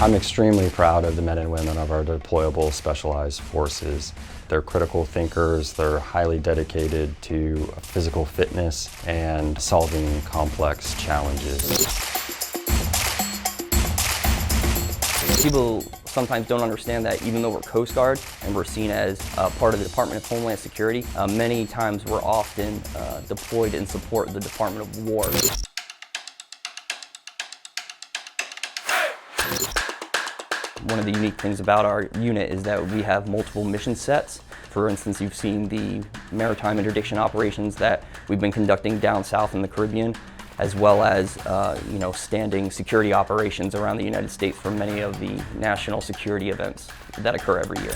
I'm extremely proud of the men and women of our deployable specialized forces. They're critical thinkers, they're highly dedicated to physical fitness and solving complex challenges. People sometimes don't understand that even though we're Coast Guard and we're seen as part of the Department of Homeland Security, many times we're often deployed in support of the Department of War. One of the unique things about our unit is that we have multiple mission sets. For instance, you've seen the maritime interdiction operations that we've been conducting down south in the Caribbean, as well as standing security operations around the United States for many of the national security events that occur every year.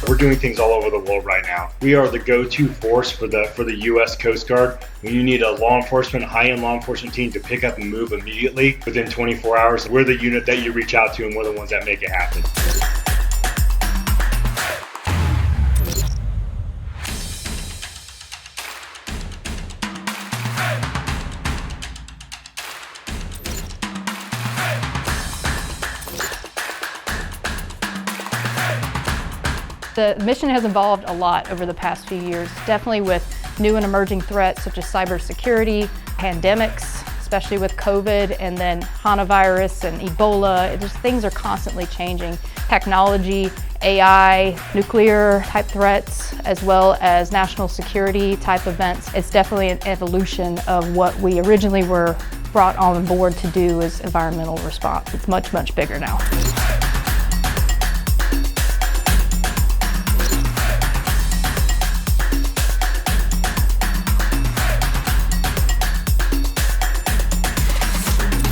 We're doing things all over the world right now. We are the go-to force for the U.S. Coast Guard. When you need a law enforcement, high-end law enforcement team to pick up and move immediately within 24 hours, we're the unit that you reach out to, and we're the ones that make it happen. The mission has evolved a lot over the past few years, definitely with new and emerging threats such as cybersecurity, pandemics, especially with COVID, and then Hanavirus and Ebola. Things are constantly changing. Technology, AI, nuclear type threats, as well as national security type events. It's definitely an evolution of what we originally were brought on board to do as environmental response. It's much, much bigger now.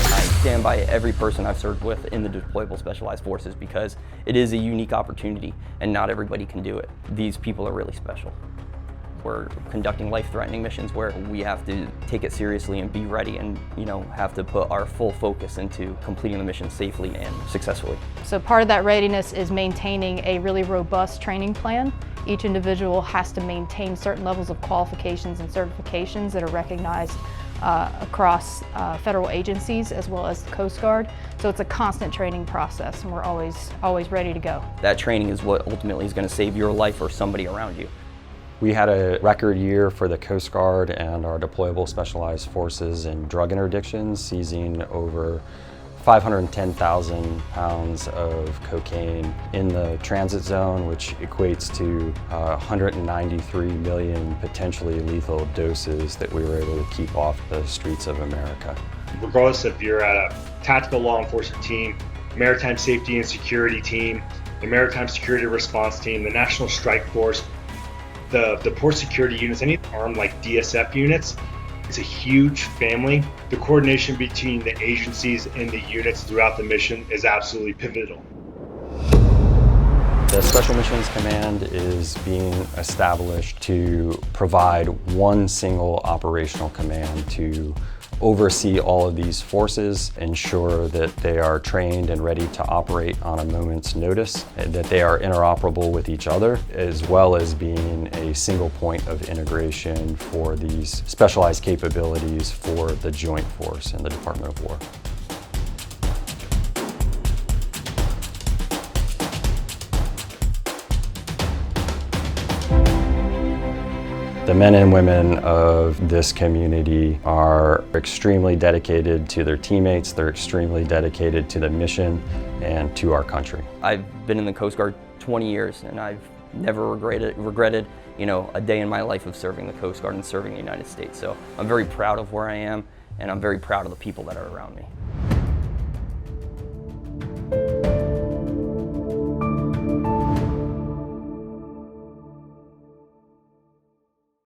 I stand by every person I've served with in the Deployable Specialized Forces because it is a unique opportunity and not everybody can do it. These people are really special. We're conducting life-threatening missions where we have to take it seriously and be ready and have to put our full focus into completing the mission safely and successfully. So part of that readiness is maintaining a really robust training plan. Each individual has to maintain certain levels of qualifications and certifications that are recognized across federal agencies as well as the Coast Guard. So it's a constant training process and we're always ready to go. That training is what ultimately is going to save your life or somebody around you. We had a record year for the Coast Guard and our deployable specialized forces in drug interdictions, seizing over 510,000 pounds of cocaine in the transit zone, which equates to 193 million potentially lethal doses that we were able to keep off the streets of America. Regardless if you're at a tactical law enforcement team, maritime safety and security team, the maritime security response team, the National Strike Force, the port security units, any armed like DSF units, it's a huge family. The coordination between the agencies and the units throughout the mission is absolutely pivotal. The Special Missions Command is being established to provide one single operational command to oversee all of these forces, ensure that they are trained and ready to operate on a moment's notice, and that they are interoperable with each other, as well as being a single point of integration for these specialized capabilities for the Joint Force and the Department of War. The men and women of this community are extremely dedicated to their teammates, they're extremely dedicated to the mission and to our country. I've been in the Coast Guard 20 years and I've never regretted a day in my life of serving the Coast Guard and serving the United States. So I'm very proud of where I am and I'm very proud of the people that are around me.